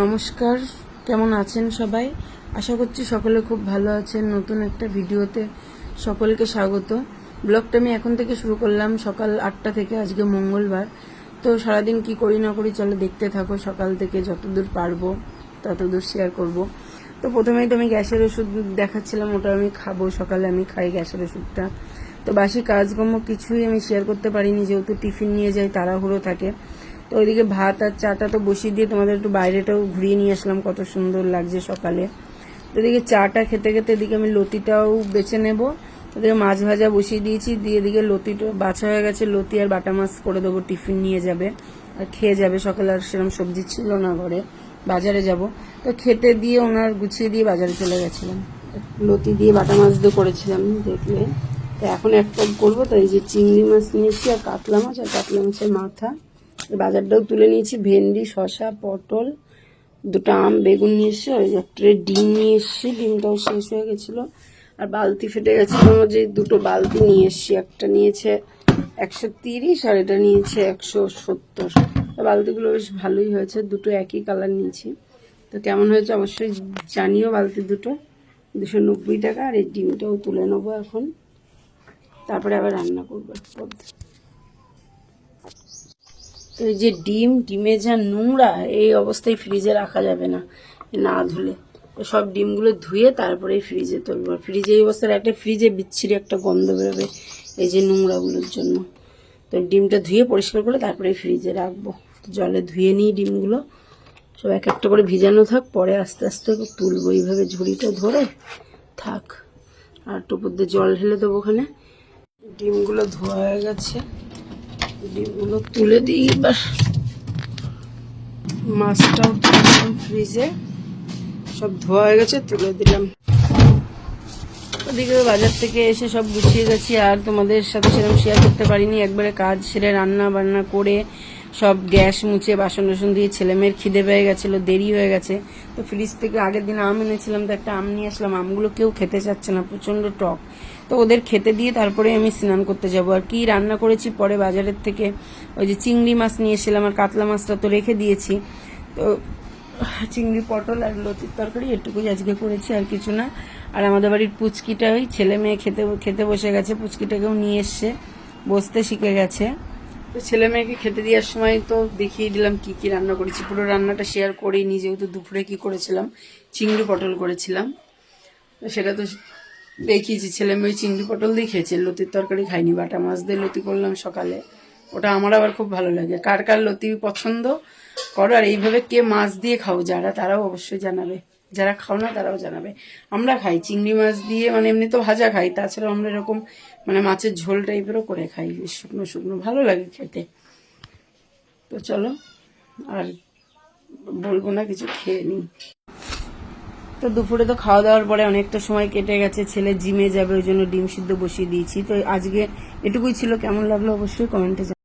নমস্কার, কেমন আছেন সবাই? আশা করছি সকলে খুব ভালো আছেন। নতুন একটা ভিডিওতে সকলকে স্বাগত। ব্লগটা আমি এখন থেকে শুরু করলাম, সকাল 8টা থেকে। আজকে মঙ্গলবার। তো সারাদিন কি করি না করি চলো দেখতে থাকো। সকাল থেকে যতদূর পারবো ততদূর শেয়ার করব। তো প্রথমেই তো আমি গ্যাসের ওষুধ দেখাচ্ছিলাম, ওটা আমি খাবো। সকালে আমি খাই গ্যাসের ওষুধটা। তো বাসি কাজকর্ম কিছুই আমি শেয়ার করতে পারিনি, যেহেতু টিফিন নিয়ে যাই, তাড়াহুড়ো থাকে। তো ওইদিকে ভাত আর চাটা তো বসিয়ে দিয়ে তোমাদের একটু বাইরেটাও ঘুরিয়ে নিয়ে আসলাম, কত সুন্দর লাগছে সকালে। তো এদিকে চাটা খেতে খেতে এদিকে আমি লতিটাও বেছে নেব। ওদিকে মাছ ভাজা বসিয়ে দিয়েছি, দিয়ে এদিকে লতিটা বাছা হয়ে গেছে। লতি আর বাটা মাছ করে দেবো, টিফিন নিয়ে যাবে আর খেয়ে যাবে। সকালে আর সেরকম সবজি ছিল না ঘরে, বাজারে যাব। তো খেতে দিয়ে ওনার গুছিয়ে দিয়ে বাজারে চলে গেছিলাম। লতি দিয়ে বাটা মাছ দিয়ে করেছিলাম দেখলে। তো এখন একটা করবো। তো এই যে চিংড়ি মাছ নিয়েছি আর কাতলা মাছের মাথা। বাজারটাও তুলে নিয়েছি। ভেন্ডি, শসা, পটল, দুটো আম, বেগুন নিয়ে এসছি। আর একটা ডিম নিয়ে এসছি, ডিমটাও শেষ হয়ে গেছিলো। আর বালতি ফেটে গেছিলো, যে দুটো বালতি নিয়ে এসছি। একটা নিয়েছে 130 আর এটা নিয়েছে 170। বালতিগুলো বেশ ভালোই হয়েছে, দুটো একই কালার নিয়েছি। তো কেমন হয়েছে অবশ্যই জানিও। বালতি দুটো 290 টাকা। আর এই ডিমটাও তুলে নেবো এখন, তারপরে আবার রান্না করবো। তো এই যে ডিমে যা নোংরা, এই অবস্থায় ফ্রিজে রাখা যাবে না, না ধুলে। তো সব ডিমগুলো ধুয়ে তারপরে ফ্রিজে তুলবো। ফ্রিজে এই অবস্থায় একটা ফ্রিজে বিচ্ছিরি একটা গন্ধ বেরোবে এই যে নোংরাগুলোর জন্য। তো ডিমটা ধুয়ে পরিষ্কার করে তারপরে ফ্রিজে রাখবো। জলে ধুয়ে নিই ডিমগুলো, সব এক একটা করে ভিজানো থাক, পরে আস্তে আস্তে তুলবো। এইভাবে ঝুড়িটা ধরে থাক। আর টুপুর দিয়ে জল ঢেলে দেবো ওখানে। ডিমগুলো ধোয়া হয়ে গেছে, ডিমগুলো তুলে দিই। এবার মাছটাও দিলাম ফ্রিজে, সব ধোয়া হয়ে গেছে, তুলে দিলাম। ওদিকে বাজার থেকে এসে সব গুছিয়ে গেছি, আর তোমাদের সাথে সেরকম শেয়ার করতে পারিনি। একবারে কাজ সেরে রান্না বান্না করে সব গ্যাস মুছে বাসন টাসন দিয়ে ছেলেমেয়ের খিদে পেয়ে গেছিলো, দেরি হয়ে গেছে। তো ফ্রিজ থেকে আগের দিন আম এনেছিলাম, তো একটা আম নিয়ে আসলাম। আমগুলো কেউ খেতে চাচ্ছে না, প্রচণ্ড টক। তো ওদের খেতে দিয়ে তারপরে আমি স্নান করতে যাব। আর কি রান্না করেছি পরে বাজারের থেকে ওই যে চিংড়ি মাছ নিয়ে এসেছিলাম, আর কাতলা মাছটা তো রেখে দিয়েছি। তো চিংড়ি, পটল আর লতির তরকারি এটুকুই আজকে করেছি, আর কিছু না। আর আমাদের বাড়ির পুচকিটা ওই ছেলে মেয়ে খেতে বসে গেছে। পুচকিটাকেও নিয়ে এসছে, বসতে শিখে গেছে। তো ছেলে মেয়েকে খেতে দেওয়ার সময় তো দেখিয়ে দিলাম কি কি রান্না করেছি। পুরো রান্নাটা শেয়ার করিনি, যেহেতু দুপুরে কি করেছিলাম, চিংড়ি পটল করেছিলাম। তো সেটা তো দেখিয়েছি। ছেলে মেয়ে চিংড়ি পটল দিয়ে খেয়েছে, লতির তরকারি খাইনি। বাটা মাছ দিয়ে লতি করলাম সকালে, ওটা আমার আবার খুব ভালো লাগে। কার কার লতি পছন্দ করো, আর এইভাবে কে মাছ দিয়ে খাও যারা, তারাও অবশ্যই জানাবে। যারা খাও না তারাও জানাবে। আমরা খাই চিংড়ি মাছ দিয়ে, মানে এমনি তো ভাজা খাই, তাছাড়াও আমরা এরকম মানে মাছের ঝোল টাইপেরও করে খাই, শুকনো শুকনো, ভালো লাগে খেতে। তো চলো, আর বলবো না, কিছু খেয়ে নিই। তো দুপুরে তো খাওয়া দাওয়ার পরে অনেকটা সময় কেটে গেছে, ছেলে জিমে যাবে, ওই জন্য ডিম সিদ্ধ বসিয়ে দিয়েছি। তো আজকে এটুকুই ছিল। কেমন লাগলো অবশ্যই কমেন্টে